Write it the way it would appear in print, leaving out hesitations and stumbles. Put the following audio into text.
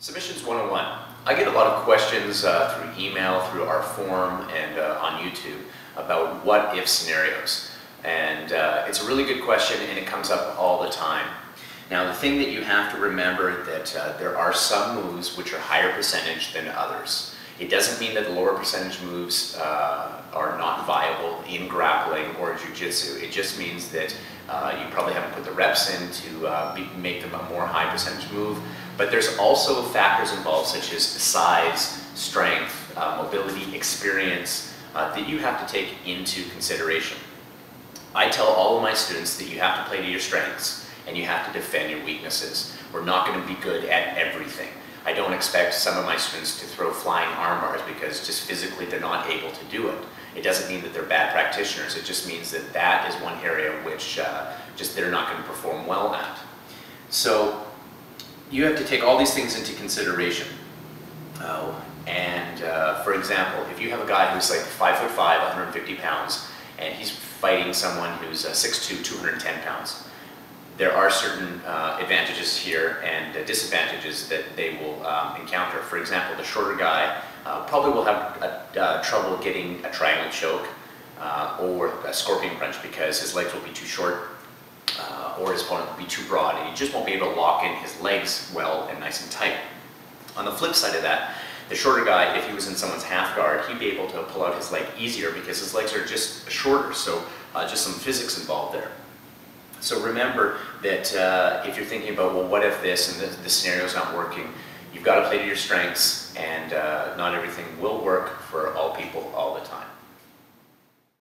Submissions 101. I get a lot of questions through email, through our forum, and on YouTube about what if scenarios. And it's a really good question, and it comes up all the time. Now, the thing that you have to remember that there are some moves which are higher percentage than others. It doesn't mean that the lower percentage moves are not viable in grappling or Jiu Jitsu. It just means that you probably haven't put the reps in to make them a more high percentage move. But there's also factors involved such as size, strength, mobility, experience that you have to take into consideration. I tell all of my students that you have to play to your strengths and you have to defend your weaknesses. We're not going to be good at everything. I don't expect some of my students to throw flying arm bars because just physically they're not able to do it. It doesn't mean that they're bad practitioners. It just means that that is one area which just they're not going to perform well at. So you have to take all these things into consideration. For example, if you have a guy who's like 5'5", 150 pounds, and he's fighting someone who's 6'2", 210 pounds, there are certain advantages here and disadvantages that they will encounter. For example, the shorter guy probably will have trouble getting a triangle choke or a scorpion punch because his legs will be too short or his opponent will be too broad, and he just won't be able to lock in his legs well and nice and tight. On the flip side of that, the shorter guy, if he was in someone's half guard, he'd be able to pull out his leg easier because his legs are just shorter, so just some physics involved there. So remember that if you're thinking about, well, what if this and the scenario's not working, you've got to play to your strengths, and not everything will work for all people all the time.